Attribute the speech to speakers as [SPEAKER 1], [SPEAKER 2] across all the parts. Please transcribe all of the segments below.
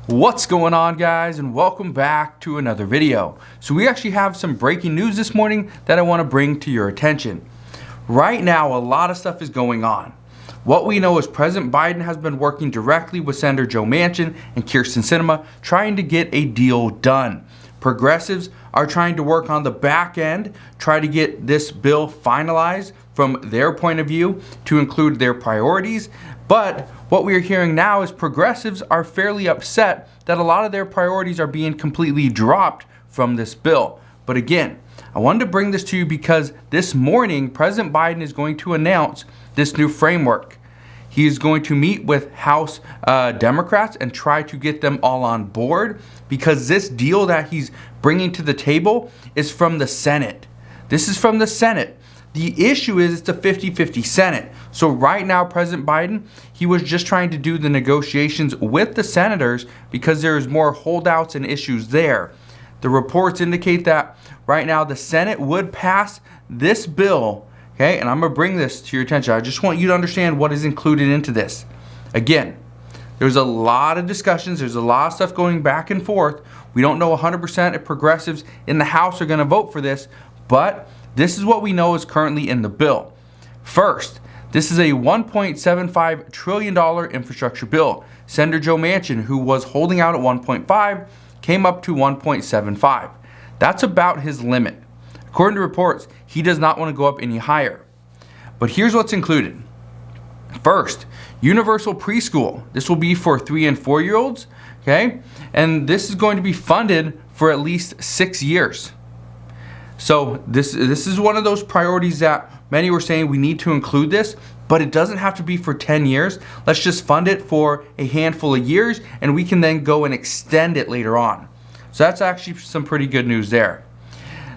[SPEAKER 1] What's going on, guys, and welcome back to another video. So we actually have some breaking news this morning that I want to bring to your attention. Right now, a lot of stuff is going on. What we know is President Biden has been working directly with Senator Joe Manchin and Kyrsten Sinema trying to get a deal done. Progressives are trying to work on the back end, try to get this bill finalized from their point of view to include their priorities. But what we are hearing now is progressives are fairly upset that a lot of their priorities are being completely dropped from this bill. But again, I wanted to bring this to you because this morning, President Biden is going to announce this new framework. He is going to meet with House Democrats and try to get them all on board because this deal that he's bringing to the table is from the Senate. This is from the Senate. The issue is it's a 50-50 Senate. So right now, President Biden, he was just trying to do the negotiations with the senators because there's more holdouts and issues there. The reports indicate that right now the Senate would pass this bill, okay? And I'm going to bring this to your attention. I just want you to understand what is included into this. Again, there's a lot of discussions. There's a lot of stuff going back and forth. We don't know 100% if progressives in the House are going to vote for this, but this is what we know is currently in the bill. First, this is a $1.75 trillion infrastructure bill. Senator Joe Manchin, who was holding out at 1.5, came up to 1.75. That's about his limit. According to reports, he does not want to go up any higher. But here's what's included. First, universal preschool. This will be for 3 and 4-year-olds, okay? And this is going to be funded for at least 6 years. So this is one of those priorities that many were saying we need to include this, but it doesn't have to be for 10 years. Let's just fund it for a handful of years and we can then go and extend it later on. So that's actually some pretty good news there.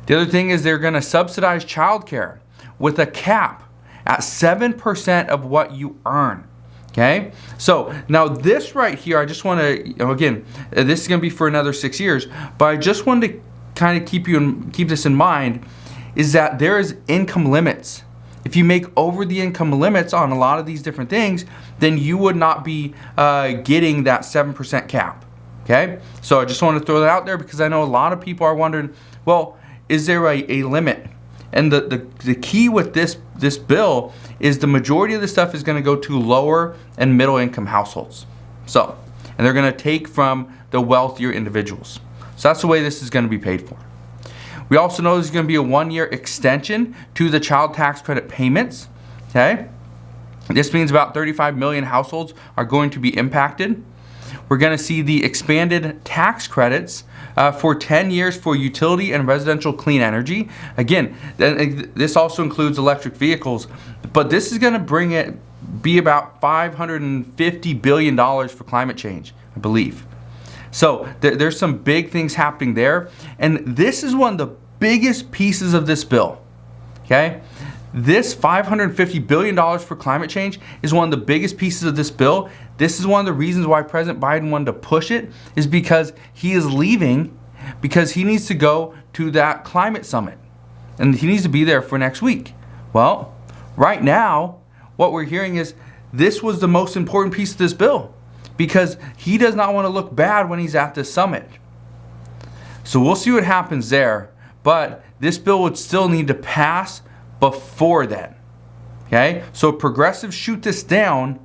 [SPEAKER 1] The other thing is they're going to subsidize childcare with a cap at 7% of what you earn. Okay, so now this right here, I just want to, again, this is going to be for another 6 years, but I just wanted to kind of keep this in mind, is that there is income limits. If you make over the income limits on a lot of these different things, then you would not be getting that 7% cap. Okay, so I just want to throw that out there because I know a lot of people are wondering, well, is there a limit? And the key with this bill is the majority of the stuff is going to go to lower and middle income households. So, and they're going to take from the wealthier individuals. So that's the way this is going to be paid for. We also know there's going to be a 1-year extension to the child tax credit payments. Okay, this means about 35 million households are going to be impacted. We're going to see the expanded tax credits for 10 years for utility and residential clean energy. Again, this also includes electric vehicles, but this is going to be about $550 billion for climate change, I believe. So there's some big things happening there, and this is one of the biggest pieces of this bill. Okay, this $550 billion for climate change is one of the biggest pieces of this bill. This is one of the reasons why President Biden wanted to push it, is because he is leaving because he needs to go to that climate summit and he needs to be there for next week. Well, right now, what we're hearing is this was the most important piece of this bill because he does not want to look bad when he's at this summit. So we'll see what happens there, but this bill would still need to pass before then. Okay, so progressives shoot this down.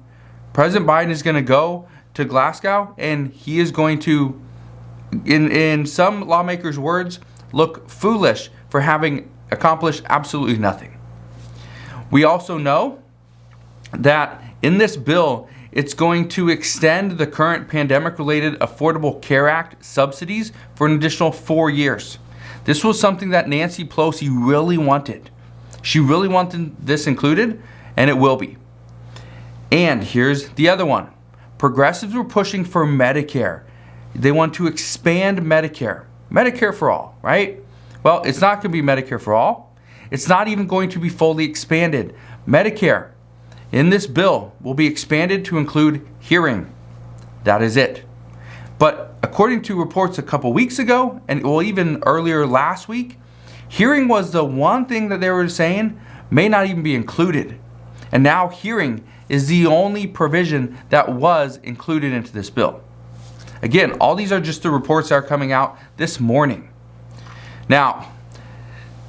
[SPEAKER 1] President Biden is going to go to Glasgow and he is going to, in some lawmakers' words, look foolish for having accomplished absolutely nothing. We also know that in this bill, it's going to extend the current pandemic-related Affordable Care Act subsidies for an additional 4 years. This was something that Nancy Pelosi really wanted. She really wanted this included, and it will be. And here's the other one. Progressives were pushing for Medicare. They want to expand Medicare. Medicare for all, right? Well, it's not going to be Medicare for all. It's not even going to be fully expanded. Medicare in this bill will be expanded to include hearing. That is it. But according to reports a couple weeks ago, and well, even earlier last week, hearing was the one thing that they were saying may not even be included. And now hearing is the only provision that was included into this bill. Again, all these are just the reports that are coming out this morning. Now,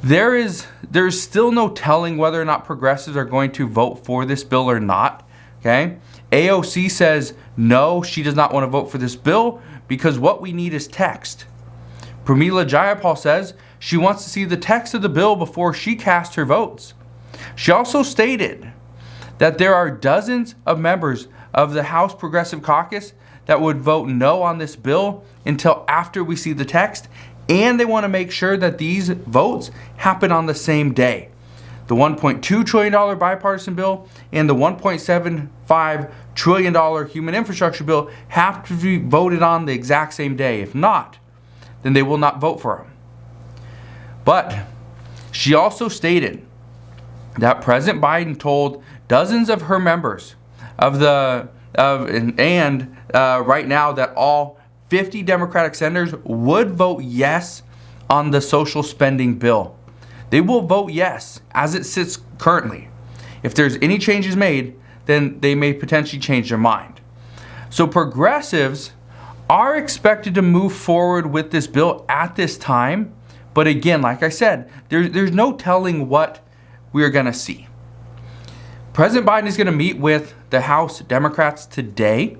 [SPEAKER 1] there's still no telling whether or not progressives are going to vote for this bill or not. Okay? AOC says no, she does not want to vote for this bill because what we need is text. Pramila Jayapal says she wants to see the text of the bill before she casts her votes. She also stated that there are dozens of members of the House Progressive Caucus that would vote no on this bill until after we see the text, and they want to make sure that these votes happen on the same day. The $1.2 trillion bipartisan bill and the $1.75 trillion human infrastructure bill have to be voted on the exact same day. If not, then they will not vote for them. But she also stated that President Biden told dozens of her members right now that all 50 Democratic senators would vote yes on the social spending bill. They will vote yes as it sits currently. If there's any changes made, then they may potentially change their mind. So progressives are expected to move forward with this bill at this time. But again, like I said, there's no telling what we're going to see. President Biden is going to meet with the House Democrats today.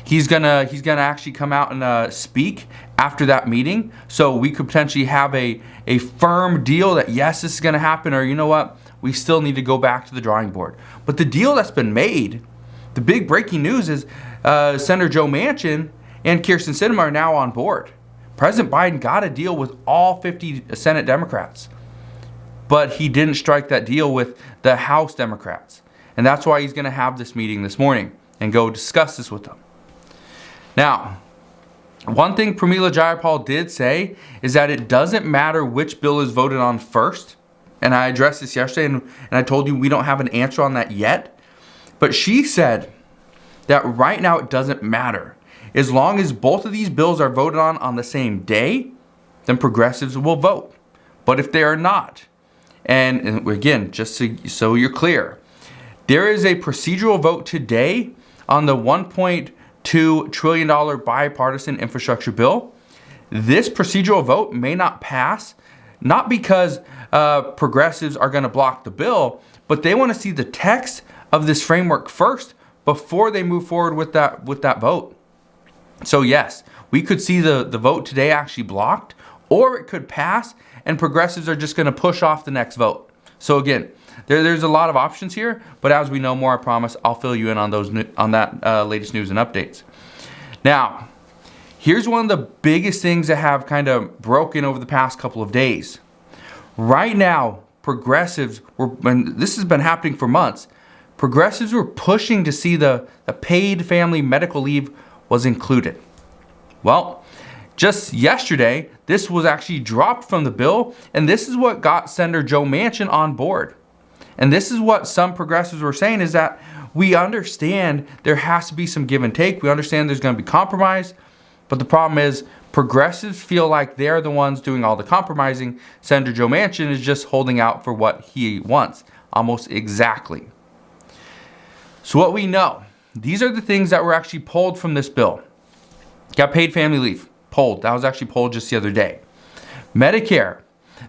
[SPEAKER 1] He's gonna actually come out and speak after that meeting. So we could potentially have a firm deal that yes, this is going to happen, or you know what, we still need to go back to the drawing board. But the deal that's been made, the big breaking news is Senator Joe Manchin and Kyrsten Sinema are now on board. President Biden got a deal with all 50 Senate Democrats, but he didn't strike that deal with the House Democrats. And that's why he's going to have this meeting this morning and go discuss this with them. Now, one thing Pramila Jayapal did say is that it doesn't matter which bill is voted on first. And I addressed this yesterday, and I told you we don't have an answer on that yet. But she said that right now it doesn't matter. As long as both of these bills are voted on the same day, then progressives will vote. But if they are not, and again, just so you're clear, there is a procedural vote today on the $1.2 trillion bipartisan infrastructure bill. This procedural vote may not pass, not because progressives are going to block the bill, but they want to see the text of this framework first before they move forward with that vote. So yes, we could see the vote today actually blocked, or it could pass and progressives are just going to push off the next vote. So again, there's a lot of options here, but as we know more, I promise I'll fill you in on that latest news and updates. Now, here's one of the biggest things that have kind of broken over the past couple of days. Right now, progressives and this has been happening for months, progressives were pushing to see the paid family medical leave was included. Well, just yesterday, this was actually dropped from the bill, and this is what got Senator Joe Manchin on board. And this is what some progressives were saying, is that we understand there has to be some give and take. We understand there's going to be compromise, but the problem is progressives feel like they're the ones doing all the compromising. Senator Joe Manchin is just holding out for what he wants, almost exactly. So what we know, these are the things that were actually pulled from this bill. Got paid family leave, pulled. That was actually pulled just the other day. Medicare,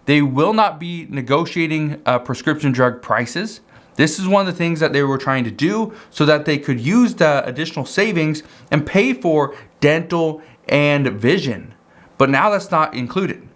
[SPEAKER 1] they will not be negotiating prescription drug prices. This is one of the things that they were trying to do so that they could use the additional savings and pay for dental and vision. But now that's not included.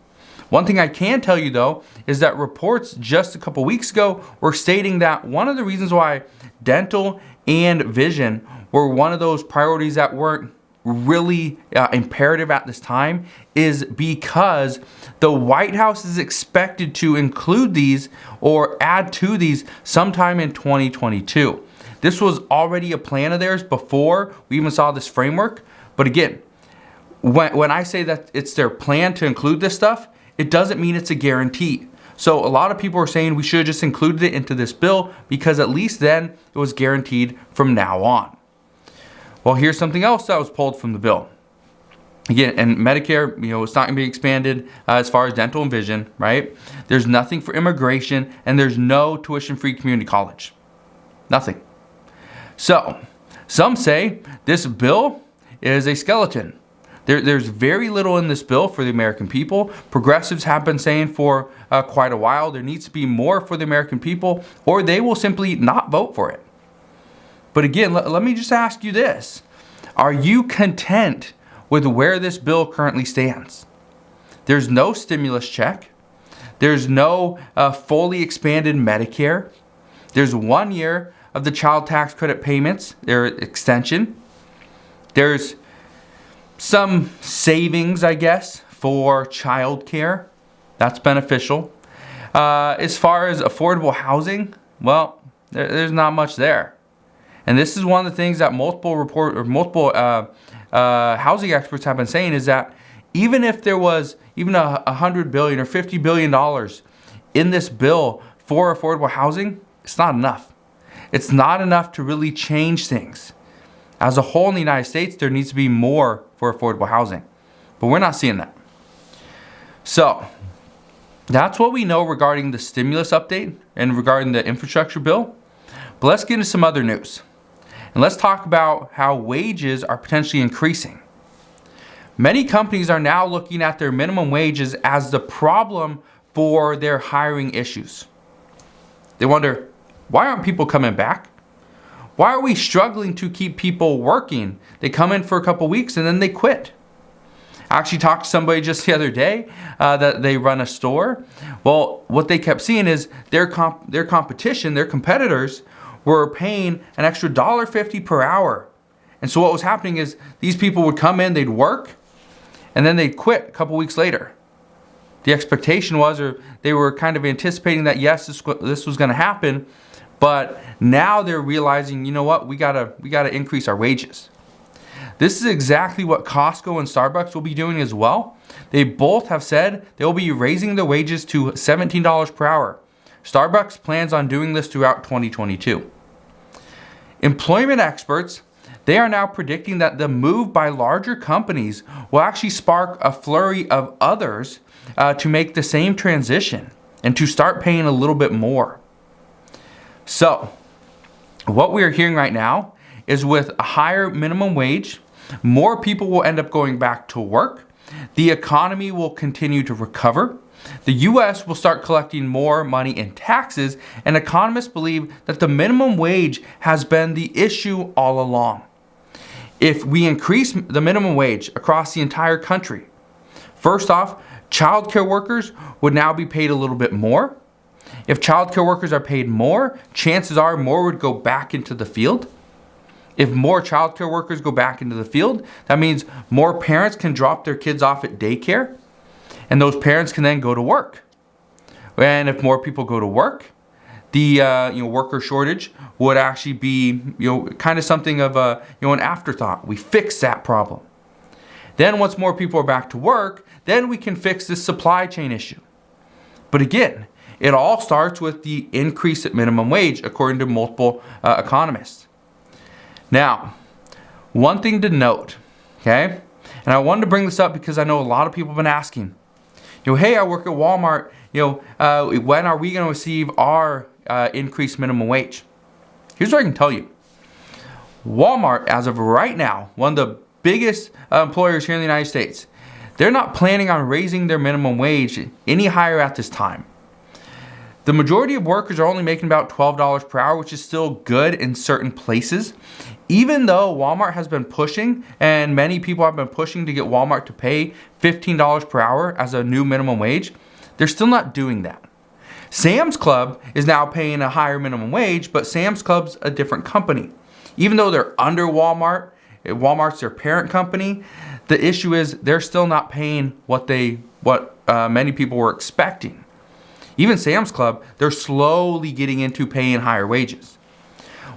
[SPEAKER 1] One thing I can tell you though is that reports just a couple weeks ago were stating that one of the reasons why dental and vision were one of those priorities that weren't really imperative at this time is because the White House is expected to include these or add to these sometime in 2022. This was already a plan of theirs before we even saw this framework. But again, when I say that it's their plan to include this stuff, it doesn't mean it's a guarantee. So a lot of people are saying we should have just included it into this bill because at least then it was guaranteed from now on. Well, here's something else that was pulled from the bill. Again, and Medicare, it's not going to be expanded as far as dental and vision, right? There's nothing for immigration, and there's no tuition-free community college. Nothing. So, some say this bill is a skeleton. There's very little in this bill for the American people. Progressives have been saying for quite a while there needs to be more for the American people, or they will simply not vote for it. But again, let me just ask you this. Are you content with where this bill currently stands? There's no stimulus check. There's no fully expanded Medicare. There's 1 year of the child tax credit payments, their extension. There's some savings, I guess, for childcare. That's beneficial. As far as affordable housing, well, there's not much there. And this is one of the things that multiple housing experts have been saying, is that even if there was even $100 billion or $50 billion in this bill for affordable housing, it's not enough. It's not enough to really change things. As a whole in the United States, there needs to be more for affordable housing. But we're not seeing that. So that's what we know regarding the stimulus update and regarding the infrastructure bill. But let's get into some other news. And let's talk about how wages are potentially increasing. Many companies are now looking at their minimum wages as the problem for their hiring issues. They wonder, why aren't people coming back? Why are we struggling to keep people working? They come in for a couple weeks and then they quit. I actually talked to somebody just the other day that they run a store. Well, what they kept seeing is their competition, their competitors, were paying an extra $1.50 per hour. And so what was happening is these people would come in, they'd work, and then they'd quit a couple weeks later. The expectation was, or they were kind of anticipating that yes, this was going to happen, but now they're realizing, you know what, we gotta increase our wages. This is exactly what Costco and Starbucks will be doing as well. They both have said they will be raising their wages to $17 per hour. Starbucks plans on doing this throughout 2022. Employment experts, they are now predicting that the move by larger companies will actually spark a flurry of others to make the same transition and to start paying a little bit more. So, what we are hearing right now is with a higher minimum wage, more people will end up going back to work. The economy will continue to recover. The U.S. will start collecting more money in taxes, and economists believe that the minimum wage has been the issue all along. If we increase the minimum wage across the entire country, first off, childcare workers would now be paid a little bit more. If childcare workers are paid more, chances are more would go back into the field. If more childcare workers go back into the field, that means more parents can drop their kids off at daycare, and those parents can then go to work. And if more people go to work, the worker shortage would actually be kind of something of an afterthought. We fix that problem. Then once more people are back to work, then we can fix this supply chain issue. But again, it all starts with the increase at minimum wage, according to multiple economists. Now, one thing to note, okay, and I wanted to bring this up because I know a lot of people have been asking, hey, I work at Walmart, when are we going to receive our increased minimum wage? Here's what I can tell you. Walmart, as of right now, one of the biggest employers here in the United States, they're not planning on raising their minimum wage any higher at this time. The majority of workers are only making about $12 per hour, which is still good in certain places. Even though Walmart has been pushing, and many people have been pushing to get Walmart to pay $15 per hour as a new minimum wage, they're still not doing that. Sam's Club is now paying a higher minimum wage, but Sam's Club's a different company. Even though they're under Walmart, Walmart's their parent company, the issue is they're still not paying what many people were expecting. Even Sam's Club, they're slowly getting into paying higher wages.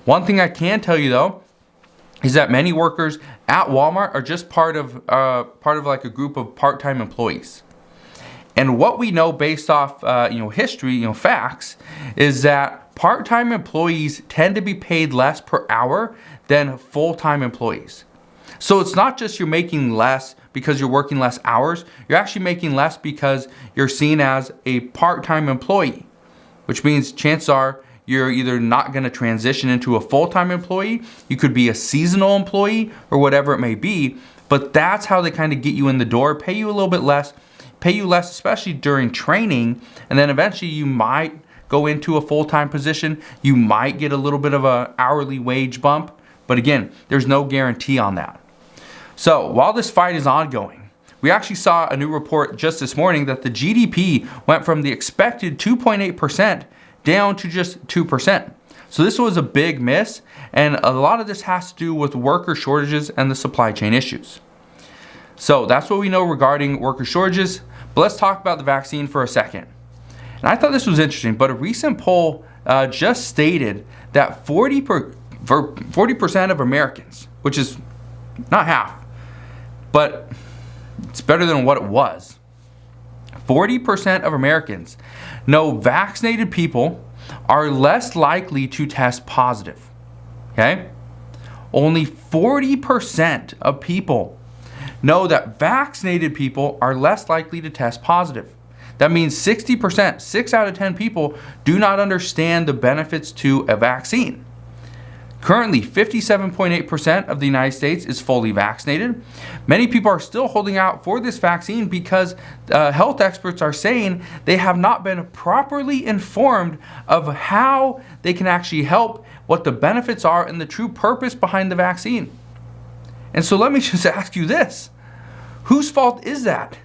[SPEAKER 1] One thing I can tell you though, is that many workers at Walmart are just part of like a group of part-time employees. And what we know based off history, facts, is that part-time employees tend to be paid less per hour than full-time employees. So it's not just you're making less because you're working less hours, you're actually making less because you're seen as a part-time employee, which means chances are you're either not going to transition into a full-time employee, you could be a seasonal employee or whatever it may be, But that's how they kind of get you in the door, pay you a little bit less, pay you less, especially during training. And then eventually you might go into a full-time position. You might get a little bit of an hourly wage bump. But again, there's no guarantee on that. So while this fight is ongoing, we actually saw a new report just this morning that the GDP went from the expected 2.8% down to just 2%. So this was a big miss, and a lot of this has to do with worker shortages and the supply chain issues. So that's what we know regarding worker shortages, but let's talk about the vaccine for a second. And I thought this was interesting, but a recent poll just stated that 40% of Americans, which is not half, but it's better than what it was. 40% of Americans know vaccinated people are less likely to test positive. Okay? Only 40% of people know that vaccinated people are less likely to test positive. That means 60%, 6 out of 10 people, do not understand the benefits to a vaccine. Currently, 57.8% of the United States is fully vaccinated. Many people are still holding out for this vaccine because health experts are saying they have not been properly informed of how they can actually help, what the benefits are, and the true purpose behind the vaccine. And so let me just ask you this. Whose fault is that?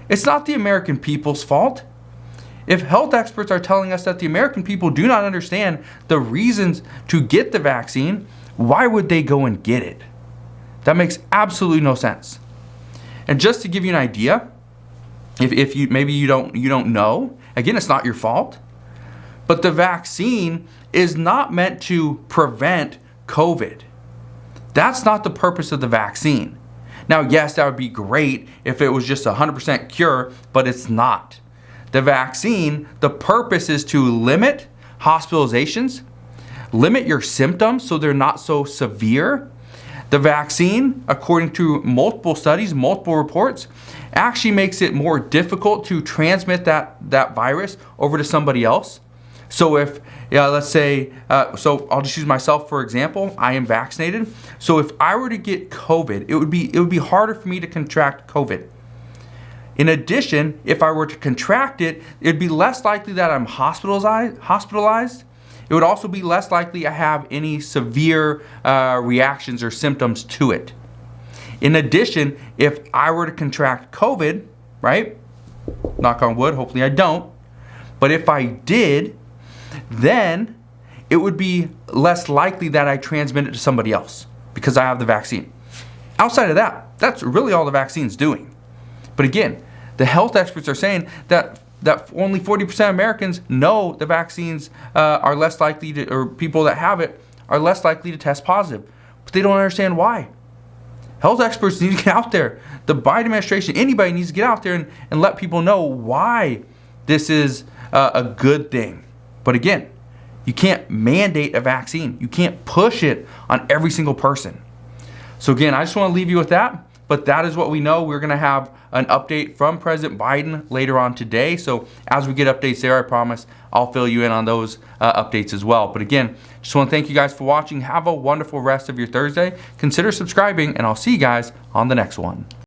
[SPEAKER 1] It's not the American people's fault. If health experts are telling us that the American people do not understand the reasons to get the vaccine, why would they go and get it? That makes absolutely no sense. And just to give you an idea, if you maybe you don't know, again, it's not your fault, but the vaccine is not meant to prevent COVID. That's not the purpose of the vaccine. Now, yes, that would be great if it was just 100% cure, but it's not. The vaccine, the purpose is to limit hospitalizations, limit your symptoms so they're not so severe. The vaccine, according to multiple studies, multiple reports, actually makes it more difficult to transmit that virus over to somebody else. So if, let's say, so I'll just use myself for example. I am vaccinated. So if I were to get COVID, it would be harder for me to contract COVID. In addition, if I were to contract it, it'd be less likely that I'm hospitalized. It would also be less likely I have any severe reactions or symptoms to it. In addition, if I were to contract COVID, right? Knock on wood, hopefully I don't. But if I did, then it would be less likely that I transmit it to somebody else because I have the vaccine. Outside of that, that's really all the vaccine's doing. But again, the health experts are saying that only 40% of Americans know the vaccines are less likely to, or people that have it are less likely to test positive. But they don't understand why. Health experts need to get out there. The Biden administration, anybody needs to get out there and let people know why this is a good thing. But again, you can't mandate a vaccine. You can't push it on every single person. So again, I just want to leave you with that. But that is what we know. We're going to have an update from President Biden later on today. So as we get updates there, I promise I'll fill you in on those updates as well. But again, just want to thank you guys for watching. Have a wonderful rest of your Thursday. Consider subscribing, and I'll see you guys on the next one.